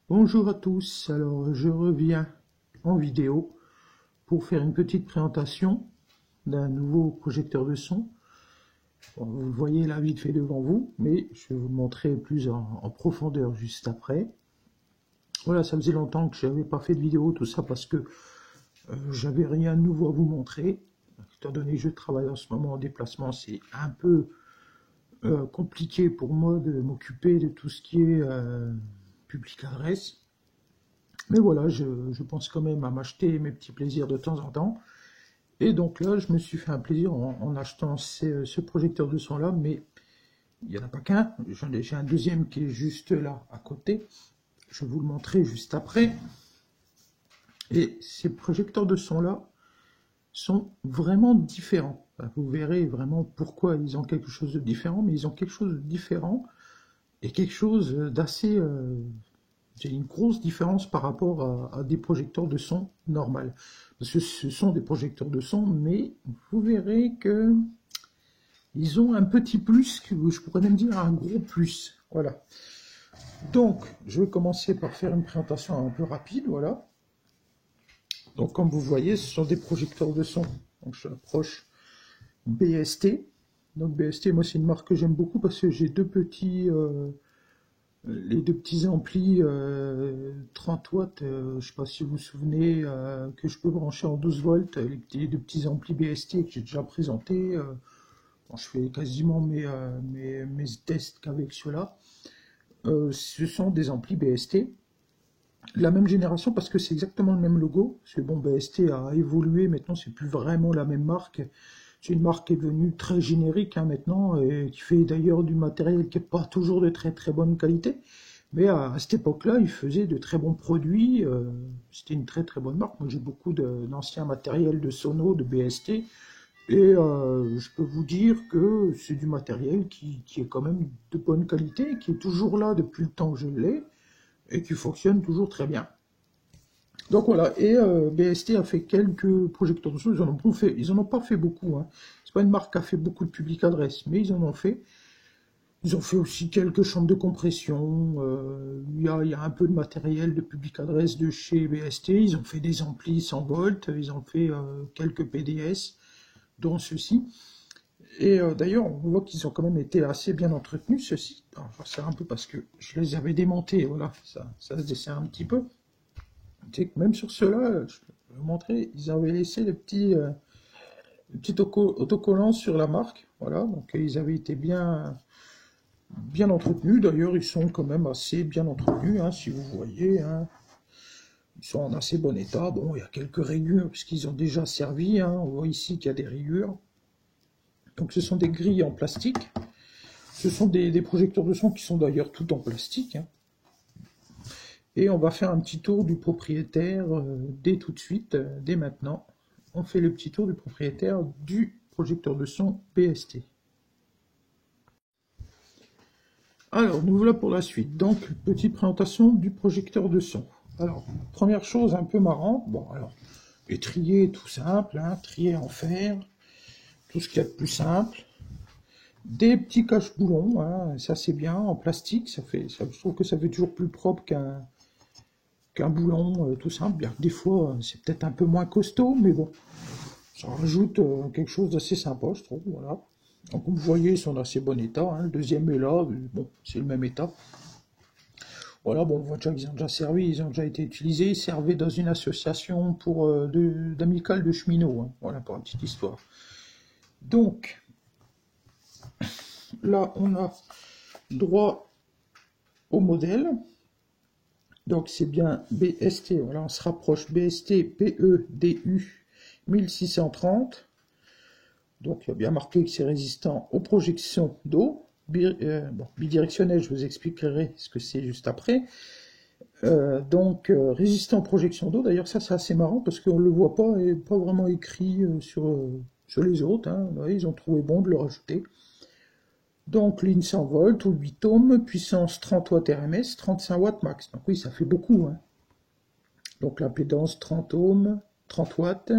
Bonjour à tous, alors je reviens en vidéo pour faire une petite présentation d'un nouveau projecteur de son. Bon, vous le voyez là vite fait devant vous, mais je vais vous le montrer plus en profondeur juste après. Voilà, ça faisait longtemps que je n'avais pas fait de vidéo, tout ça parce que j'avais rien de nouveau à vous montrer. Étant donné que je travaille en ce moment en déplacement, c'est un peu compliqué pour moi de m'occuper de tout ce qui est public adresse. Mais voilà, je pense quand même à m'acheter mes petits plaisirs de temps en temps. Et donc là, je me suis fait un plaisir en achetant ce projecteur de son là, mais il n'y en a pas qu'un. J'ai un deuxième qui est juste là, à côté. Je vais vous le montrer juste après. Et ces projecteurs de son là sont vraiment différents. Vous verrez vraiment pourquoi ils ont quelque chose de différent, mais ils ont quelque chose de différent et quelque chose d'assez... J'ai une grosse différence par rapport à des projecteurs de son normal. Parce que ce sont des projecteurs de son, mais vous verrez que ils ont un petit plus, que je pourrais même dire un gros plus. Voilà. Donc, je vais commencer par faire une présentation un peu rapide, voilà. Donc, comme vous voyez, ce sont des projecteurs de son. Donc, je approche BST. Donc, BST, moi, c'est une marque que j'aime beaucoup parce que j'ai les deux petits amplis 30 watts, je ne sais pas si vous vous souvenez, que je peux brancher en 12 volts, les deux petits amplis BST que j'ai déjà présentés. Bon, je fais quasiment mes tests qu'avec ceux-là. Ce sont des amplis BST, la même génération parce que c'est exactement le même logo. Parce que bon, BST a évolué, maintenant c'est plus vraiment la même marque. C'est une marque qui est devenue très générique maintenant, et qui fait d'ailleurs du matériel qui n'est pas toujours de très très bonne qualité. Mais à cette époque-là, ils faisaient de très bons produits. C'était une très très bonne marque. Moi, j'ai beaucoup d'anciens matériels de Sono, de BST. Et je peux vous dire que c'est du matériel qui est quand même de bonne qualité, qui est toujours là depuis le temps que je l'ai, et qui fonctionne toujours très bien. Donc voilà, et BST a fait quelques projecteurs de son, ils en ont pas fait beaucoup, hein. C'est pas une marque qui a fait beaucoup de public adresse, mais ils en ont fait. Ils ont fait aussi quelques chambres de compression, il y a un peu de matériel de public adresse de chez BST, ils ont fait des amplis 100 volts, ils ont fait quelques PDS, dont ceux-ci. Et d'ailleurs, on voit qu'ils ont quand même été assez bien entretenus, ceux-ci. C'est un peu parce que je les avais démontés, voilà, ça se dessert un petit peu. Même sur ceux-là, je vais vous montrer, ils avaient laissé les petits autocollants sur la marque. Voilà, donc ils avaient été bien entretenus. D'ailleurs, ils sont quand même assez bien entretenus, hein, si vous voyez. Hein. Ils sont en assez bon état. Bon, il y a quelques rayures, puisqu'ils ont déjà servi. Hein. On voit ici qu'il y a des rayures. Donc ce sont des grilles en plastique. Ce sont des projecteurs de son qui sont d'ailleurs tout en plastique. Hein. Et on va faire un petit tour du propriétaire dès tout de suite, dès maintenant. On fait le petit tour du propriétaire du projecteur de son BST. Alors, nous voilà pour la suite. Donc, petite présentation du projecteur de son. Alors, première chose un peu marrant, bon, alors, étrier tout simple, hein, trier en fer, tout ce qu'il y a de plus simple. Des petits cache-boulons, hein, ça c'est bien, en plastique, je trouve que ça fait toujours plus propre qu'un boulon tout simple, bien que des fois c'est peut-être un peu moins costaud, mais bon, ça rajoute quelque chose d'assez sympa, je trouve, voilà. Donc comme vous voyez, ils sont en assez bon état, hein. Le deuxième est là, bon, c'est le même état. Voilà, bon, on voit déjà qu'ils ont déjà servi, ils ont déjà été utilisés, ils servaient dans une association pour d'amicale de cheminots, hein. Voilà pour une petite histoire. Donc, là, on a droit au modèle. Donc c'est bien BST, voilà, on se rapproche, BST PEDU 1630. Donc il y a bien marqué que c'est résistant aux projections d'eau. Bidirectionnel, je vous expliquerai ce que c'est juste après. Résistant aux projections d'eau, d'ailleurs ça c'est assez marrant parce qu'on ne le voit pas et pas vraiment écrit sur les autres. Hein. Là, ils ont trouvé bon de le rajouter. Donc, ligne 100 volts ou 8 ohms, puissance 30 watts RMS, 35 watts max. Donc oui, ça fait beaucoup. Hein. Donc l'impédance 30 ohms, 30 watts,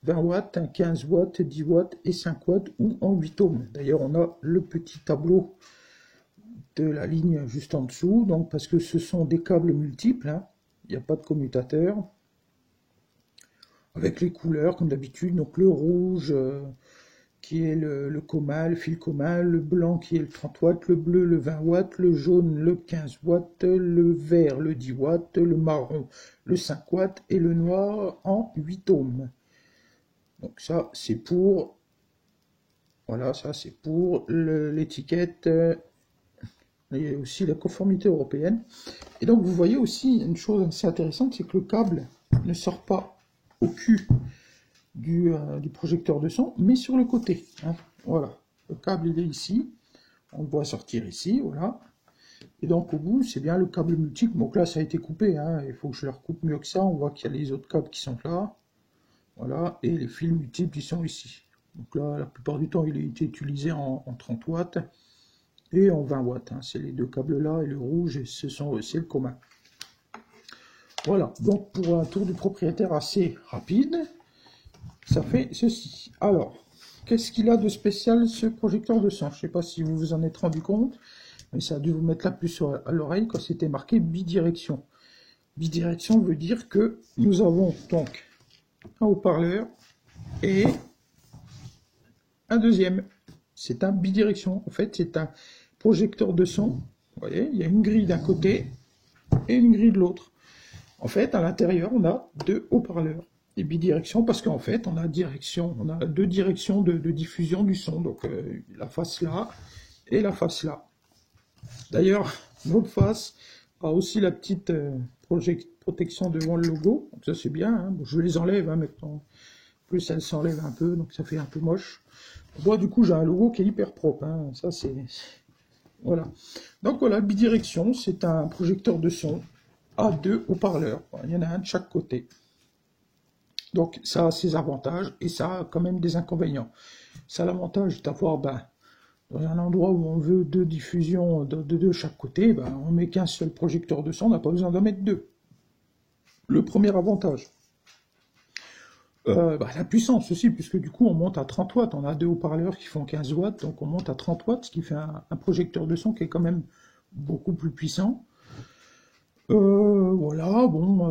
20 watts, 15 watts, 10 watts et 5 watts ou en 8 ohms. D'ailleurs, on a le petit tableau de la ligne juste en dessous, donc parce que ce sont des câbles multiples, hein. Il n'y a pas de commutateur, avec les couleurs comme d'habitude, donc le rouge qui est le commun, le fil commun, le blanc qui est le 30 watts, le bleu le 20 watts, le jaune le 15 watts, le vert le 10 watts, le marron le 5 watts et le noir en 8 ohms. Donc ça c'est pour, voilà, ça c'est pour l'étiquette, il y a aussi la conformité européenne. Et donc vous voyez aussi une chose assez intéressante, c'est que le câble ne sort pas au cul du projecteur de son, mais sur le côté, hein. Voilà, le câble il est ici, on le voit sortir ici, voilà. Et donc au bout, c'est bien le câble multiple. Donc là, ça a été coupé, hein. Il faut que je le recoupe mieux que ça. On voit qu'il y a les autres câbles qui sont là, voilà, et les fils multiples ils sont ici. Donc là, la plupart du temps, il a été utilisé en 30 watts et en 20 watts, hein. C'est les deux câbles là, et le rouge, c'est le commun. Voilà, donc pour un tour du propriétaire assez rapide, ça fait ceci. Alors, qu'est-ce qu'il a de spécial ce projecteur de son? Je ne sais pas si vous vous en êtes rendu compte, mais ça a dû vous mettre la puce à l'oreille quand c'était marqué bidirection. Bidirection veut dire que nous avons donc un haut-parleur et un deuxième. C'est un bidirection. En fait, c'est un projecteur de son. Vous voyez, il y a une grille d'un côté et une grille de l'autre. En fait, à l'intérieur, on a deux haut-parleurs. Et bidirection parce qu'en fait, on a deux directions de diffusion du son. Donc, la face là et la face là. D'ailleurs, l'autre face a aussi la petite protection devant le logo. Donc ça, c'est bien, hein. Bon, je les enlève, hein, maintenant. En plus, elles s'enlèvent un peu, donc ça fait un peu moche. Moi, du coup, j'ai un logo qui est hyper propre, hein. Ça, c'est... Voilà. Donc voilà, bidirection, c'est un projecteur de son à deux haut-parleurs. Il y en a un de chaque côté. Donc ça a ses avantages et ça a quand même des inconvénients. Ça a l'avantage d'avoir, dans un endroit où on veut deux diffusions de chaque côté, on met qu'un seul projecteur de son, on n'a pas besoin d'en mettre deux. Le premier avantage. La puissance aussi, puisque du coup on monte à 30 watts, on a deux haut-parleurs qui font 15 watts, donc on monte à 30 watts, ce qui fait un projecteur de son qui est quand même beaucoup plus puissant. Voilà, bon,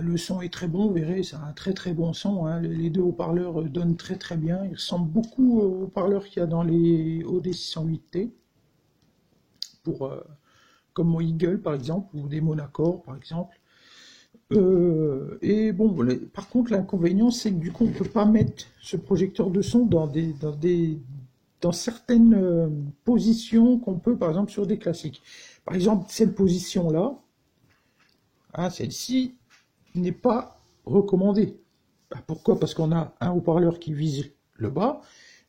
le son est très bon, vous verrez, c'est un très très bon son, hein. Les deux haut-parleurs donnent très très bien, ils ressemblent beaucoup aux haut-parleurs qu'il y a dans les OD608T, comme mon Eagle par exemple, ou des Monacore par exemple. Et bon, par contre, l'inconvénient, c'est que du coup, on ne peut pas mettre ce projecteur de son dans certaines positions qu'on peut, par exemple, sur des classiques. Par exemple, cette position-là, hein, celle-ci, n'est pas recommandée. Pourquoi? Parce qu'on a un haut-parleur qui vise le bas,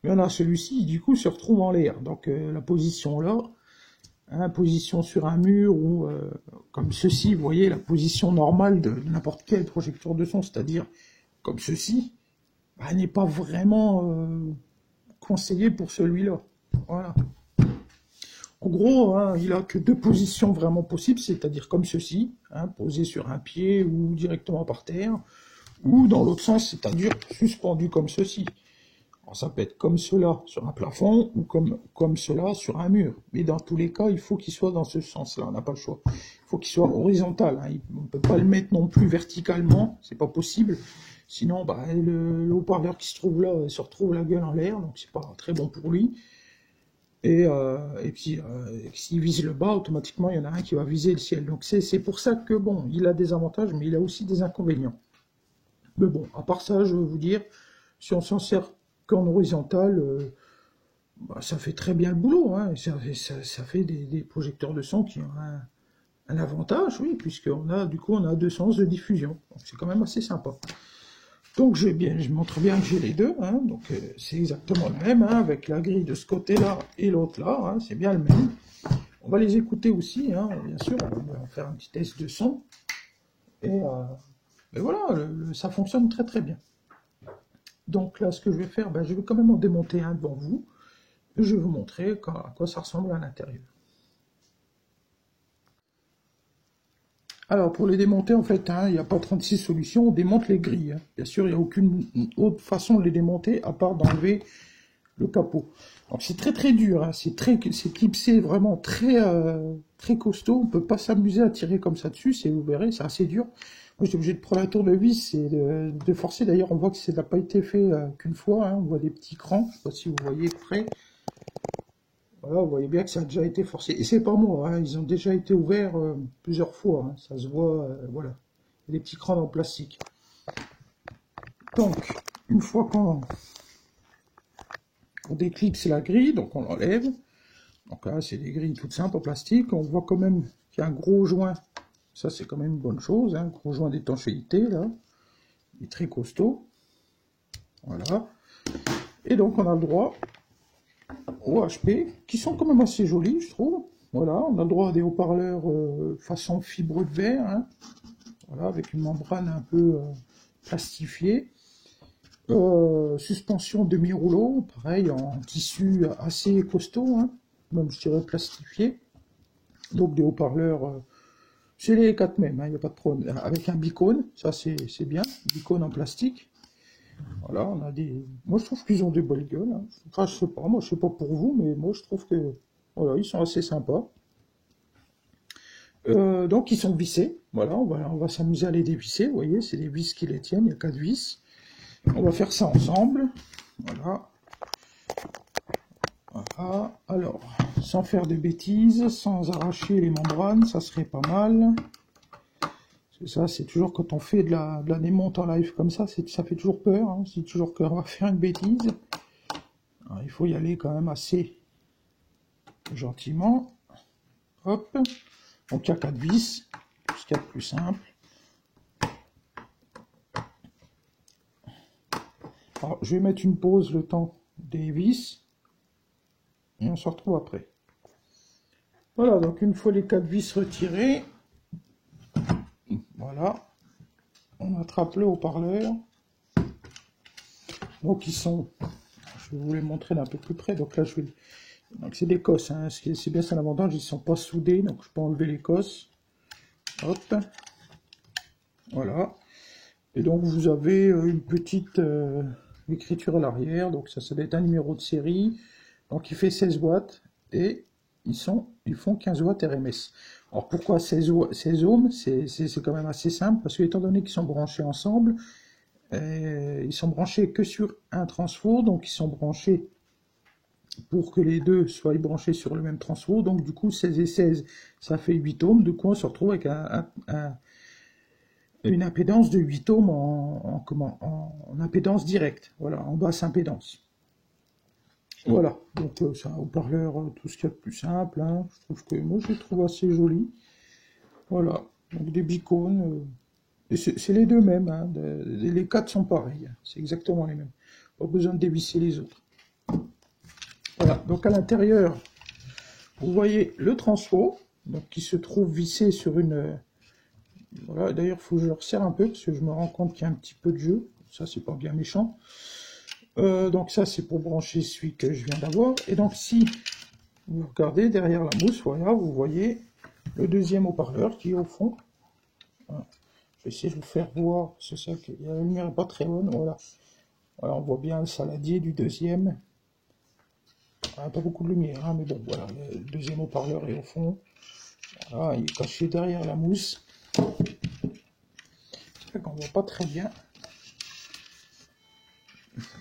mais on a celui-ci, du coup, se retrouve en l'air. Donc, la position-là, hein, position sur un mur ou comme ceci, vous voyez la position normale de n'importe quel projecteur de son, c'est-à-dire comme ceci, n'est pas vraiment conseillé pour celui-là. Voilà. En gros, hein, il n'a que deux positions vraiment possibles, c'est-à-dire comme ceci, hein, posé sur un pied ou directement par terre, ou dans l'autre sens, c'est-à-dire suspendu comme ceci. Alors, ça peut être comme cela sur un plafond ou comme cela sur un mur. Mais dans tous les cas, il faut qu'il soit dans ce sens-là, on n'a pas le choix. Il faut qu'il soit horizontal, hein. On ne peut pas le mettre non plus verticalement, c'est pas possible. Sinon, le haut-parleur qui se trouve là se retrouve la gueule en l'air, donc c'est pas très bon pour lui. Et puis, s'il vise le bas, automatiquement, il y en a un qui va viser le ciel. Donc c'est pour ça que, bon, il a des avantages, mais il a aussi des inconvénients. Mais bon, à part ça, je veux vous dire, si on s'en sert qu'en horizontal, ça fait très bien le boulot, hein. Ça fait des projecteurs de son qui ont un avantage, oui, puisqu'on a, du coup, on a deux sens de diffusion. Donc c'est quand même assez sympa. Donc je montre bien que j'ai les deux, hein. Donc c'est exactement le même, hein, avec la grille de ce côté-là et l'autre là, hein, c'est bien le même. On va les écouter aussi, hein, bien sûr, on va faire un petit test de son. Et voilà, ça fonctionne très très bien. Donc là, ce que je vais faire, je vais quand même en démonter un devant vous. Et je vais vous montrer à quoi ça ressemble à l'intérieur. Alors, pour les démonter, en fait, hein, il n'y a pas 36 solutions, on démonte les grilles, hein. Bien sûr, il n'y a aucune autre façon de les démonter, à part d'enlever le capot. Donc c'est très très dur, hein. C'est clipsé vraiment très costaud. On peut pas s'amuser à tirer comme ça dessus, vous verrez, c'est assez dur. Moi j'étais obligé de prendre un tournevis et de forcer. D'ailleurs on voit que ça n'a pas été fait qu'une fois, hein. On voit des petits crans, je sais pas si vous voyez près. Voilà, vous voyez bien que ça a déjà été forcé. Et c'est pas moi, hein. Ils ont déjà été ouverts plusieurs fois, hein. Ça se voit, voilà. Des petits crans en plastique. Donc, une fois qu'on déclipse la grille, donc on l'enlève. Donc là, c'est des grilles toutes simples en plastique. On voit quand même qu'il y a un gros joint. Ça, c'est quand même une bonne chose, hein. Gros joint d'étanchéité, là. Il est très costaud. Voilà. Et donc, on a le droit aux HP, qui sont quand même assez jolis, je trouve. Voilà, on a le droit à des haut-parleurs façon fibre de verre, hein. Voilà, avec une membrane un peu plastifiée. Suspension demi-rouleau, pareil, en tissu assez costaud, hein, même je dirais plastifié. Donc des haut-parleurs, c'est les 4 mêmes, il n'y a pas de problème. Avec un bicône, ça c'est bien, bicône en plastique. Voilà, on a des... Moi je trouve qu'ils ont des belles gueules, hein. Enfin je sais pas, moi je sais pas pour vous, mais moi je trouve que, voilà, ils sont assez sympas. Donc ils sont vissés, voilà, on va s'amuser à les dévisser, vous voyez, c'est des vis qui les tiennent, il y a 4 vis. On va faire ça ensemble, voilà. Voilà, alors, sans faire de bêtises, sans arracher les membranes, ça serait pas mal. C'est ça, c'est toujours quand on fait de la démonte en live comme ça fait toujours peur, hein, c'est toujours qu'on va faire une bêtise. Alors, il faut y aller quand même assez gentiment. Hop, donc il y a 4 vis, ce qu'il y a de plus simple. Alors, je vais mettre une pause le temps des vis, et on se retrouve après. Voilà, donc une fois les 4 vis retirées, voilà, on attrape le haut-parleur. Donc ils sont, je vais vous les montrer d'un peu plus près, donc là je vais, donc c'est des cosses, hein. C'est bien ça l'avantage, ils ne sont pas soudés, donc je peux enlever les cosses. Hop, voilà. Et donc vous avez une petite écriture à l'arrière, donc ça doit être un numéro de série, donc il fait 16 watts, et ils font 15 watts RMS. Alors pourquoi 16 ohms? C'est quand même assez simple, parce que étant donné qu'ils sont branchés ensemble, ils sont branchés que sur un transfo, donc ils sont branchés pour que les deux soient branchés sur le même transfo, donc du coup 16 et 16, ça fait 8 ohms, du coup on se retrouve avec une impédance de 8 ohms en impédance directe, voilà, en basse impédance. Voilà, donc c'est un haut-parleur, tout ce qu'il y a de plus simple, hein. Je trouve que moi je le trouve assez joli. Voilà, donc des bicônes, et c'est les deux mêmes, hein. Les 4 sont pareils, c'est exactement les mêmes. Pas besoin de dévisser les autres. Voilà, donc à l'intérieur, vous voyez le transfo, donc qui se trouve vissé sur une... Voilà, d'ailleurs il faut que je le resserre un peu, parce que je me rends compte qu'il y a un petit peu de jeu, ça c'est pas bien méchant. Donc ça c'est pour brancher celui que je viens d'avoir, et donc si vous regardez derrière la mousse, voilà, vous voyez le deuxième haut-parleur qui est au fond. Voilà. Je vais essayer de vous faire voir, c'est ça que la lumière n'est pas très bonne, voilà. Voilà, on voit bien le saladier du deuxième. Pas beaucoup de lumière, hein, mais bon, voilà, le deuxième haut-parleur est au fond. Voilà, il est caché derrière la mousse. C'est vrai qu'on voit pas très bien.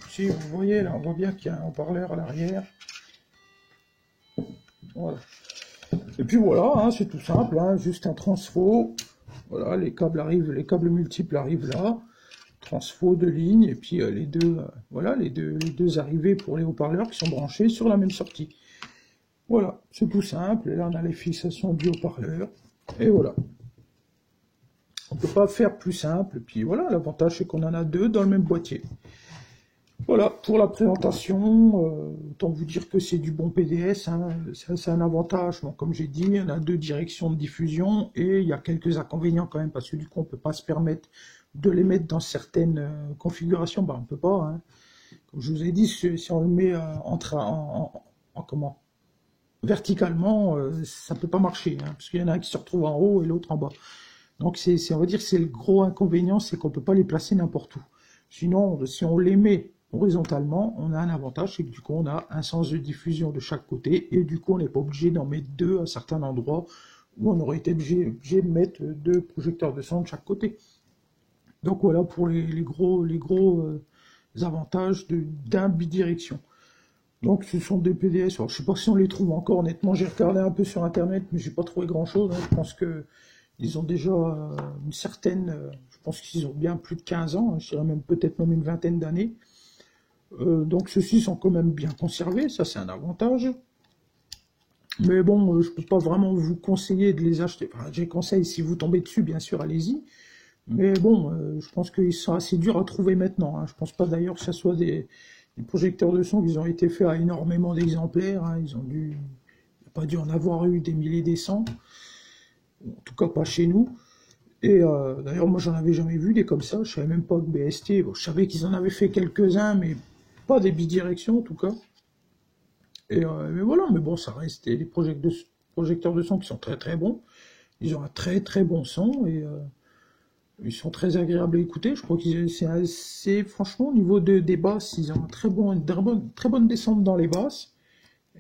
Si vous voyez, là, on voit bien qu'il y a un haut-parleur à l'arrière. Voilà. Et puis voilà, hein, c'est tout simple, hein, juste un transfo. Voilà, les câbles multiples arrivent là. Transfo de ligne, et puis les deux, voilà, les deux arrivées pour les haut-parleurs qui sont branchés sur la même sortie. Voilà, c'est tout simple. Et là, on a les fixations du haut-parleur. Et voilà. On ne peut pas faire plus simple. Et puis voilà, l'avantage, c'est qu'on en a deux dans le même boîtier. Voilà, pour la présentation, autant vous dire que c'est du bon PDS, hein, c'est un avantage. Bon, comme j'ai dit, on a 2 directions de diffusion, et il y a quelques inconvénients quand même, parce que du coup, on ne peut pas se permettre de les mettre dans certaines configurations. Ben, on ne peut pas, hein. Comme je vous ai dit, si on le met verticalement, ça ne peut pas marcher, hein, parce qu'il y en a un qui se retrouve en haut et l'autre en bas. Donc, on va dire que c'est le gros inconvénient, c'est qu'on ne peut pas les placer n'importe où. Sinon, si on les met horizontalement, on a un avantage, c'est que du coup, on a un sens de diffusion de chaque côté, et du coup, on n'est pas obligé d'en mettre deux à certains endroits où on aurait été obligé de mettre deux projecteurs de son de chaque côté. Donc voilà pour les gros avantages d'un bidirection. Donc ce sont des PDS, alors, je ne sais pas si on les trouve encore, honnêtement, j'ai regardé un peu sur internet, mais j'ai pas trouvé grand chose, hein. Je pense que ils ont déjà une certaine, je pense qu'ils ont bien plus de 15 ans, hein, je dirais même peut-être même une vingtaine d'années. Donc ceux-ci sont quand même bien conservés, ça c'est un avantage. Mais bon, je peux pas vraiment vous conseiller de les acheter. Enfin, j'ai conseil, si vous tombez dessus, bien sûr, allez-y. Mais bon, je pense qu'ils sont assez durs à trouver maintenant, hein. Je pense pas d'ailleurs que ce soit des projecteurs de son qui ont été faits à énormément d'exemplaires, hein. Il n'y a pas dû en avoir eu des milliers, des cents. En tout cas, pas chez nous. Et d'ailleurs, moi, j'en avais jamais vu des comme ça. Je savais même pas que BST. Bon, je savais qu'ils en avaient fait quelques-uns, mais pas des bidirections en tout cas. Et mais voilà, mais bon, ça reste des projecteurs de son qui sont très très bons. Ils ont un très très bon son et ils sont très agréables à écouter. Je crois que c'est assez, franchement, au niveau des basses, ils ont une très bonne descente dans les basses.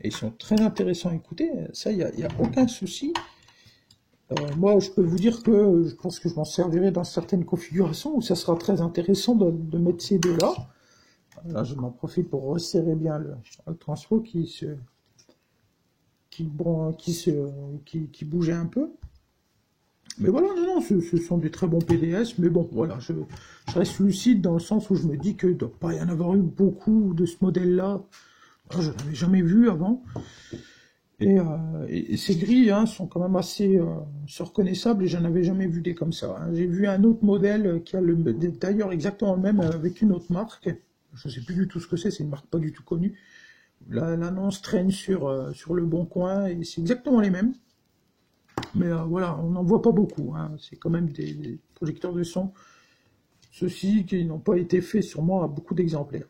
Et ils sont très intéressants à écouter. Ça, il y a aucun souci. Moi, je peux vous dire que je pense que je m'en servirai dans certaines configurations où ça sera très intéressant de mettre ces deux-là. Là, je m'en profite pour resserrer bien le transfo qui bougeait un peu. Mais voilà, non, ce sont des très bons PDS, mais bon, voilà, je reste lucide dans le sens où je me dis qu'il ne doit pas y en avoir eu beaucoup de ce modèle-là. Je n'avais jamais vu avant. Et ces grilles sont quand même assez reconnaissables et j'en avais jamais vu des comme ça, hein. J'ai vu un autre modèle qui a d'ailleurs exactement le même avec une autre marque. Je ne sais plus du tout ce que c'est une marque pas du tout connue. L'annonce traîne sur le Bon Coin et c'est exactement les mêmes. Mais voilà, on n'en voit pas beaucoup, hein. C'est quand même des projecteurs de son, ceux-ci qui n'ont pas été faits sûrement à beaucoup d'exemplaires.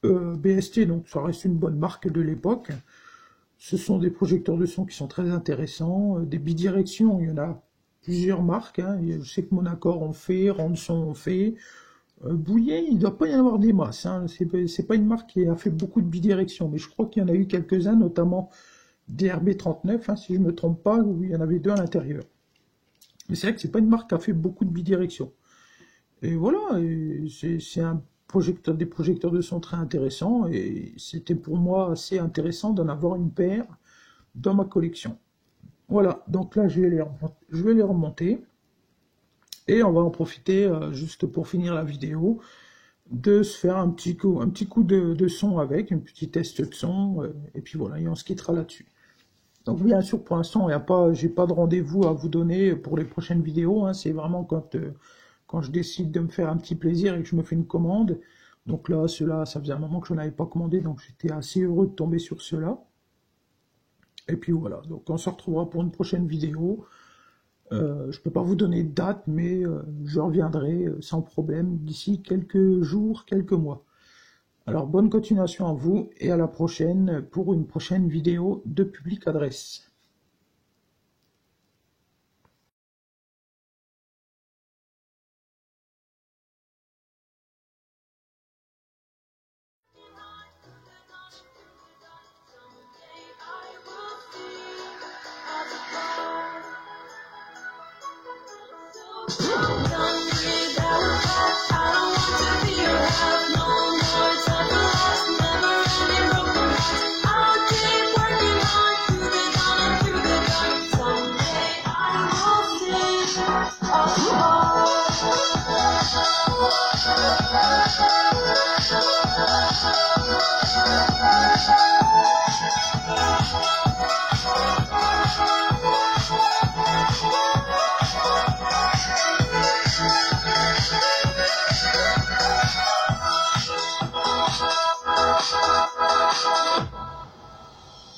BST, donc ça reste une bonne marque de l'époque. Ce sont des projecteurs de son qui sont très intéressants. Des bidirections, il y en a plusieurs marques, hein. Je sais que Monacor en fait, Ranson en fait. Bouillet, il ne doit pas y en avoir des masses, hein. C'est pas une marque qui a fait beaucoup de bidirections, mais je crois qu'il y en a eu quelques-uns, notamment DRB39, hein, si je ne me trompe pas, où il y en avait deux à l'intérieur. Mais c'est vrai que c'est pas une marque qui a fait beaucoup de bidirections. Et voilà, c'est des projecteurs de son très intéressants, et c'était pour moi assez intéressant d'en avoir une paire dans ma collection. Voilà, donc là je vais les remonter, et on va en profiter, juste pour finir la vidéo, de se faire un petit coup de son avec, un petit test de son, et puis voilà, et on se quittera là-dessus. Donc bien sûr, pour l'instant, j'ai pas de rendez-vous à vous donner pour les prochaines vidéos, hein. C'est vraiment quand je décide de me faire un petit plaisir et que je me fais une commande. Donc là, ceux-là, ça faisait un moment que je n'avais pas commandé, donc j'étais assez heureux de tomber sur ceux-là. Et puis voilà, donc on se retrouvera pour une prochaine vidéo. Je peux pas vous donner de date, mais je reviendrai sans problème d'ici quelques jours, quelques mois. Alors bonne continuation à vous et à la prochaine pour une prochaine vidéo de Public Adresse.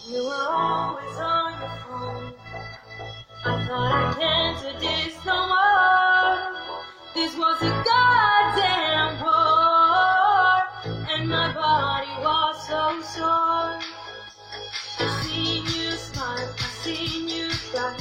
You were always on your phone. I thought I can't do this no more. This was a goddamn war, and my body was so sore. I seen you smile, I seen you cry.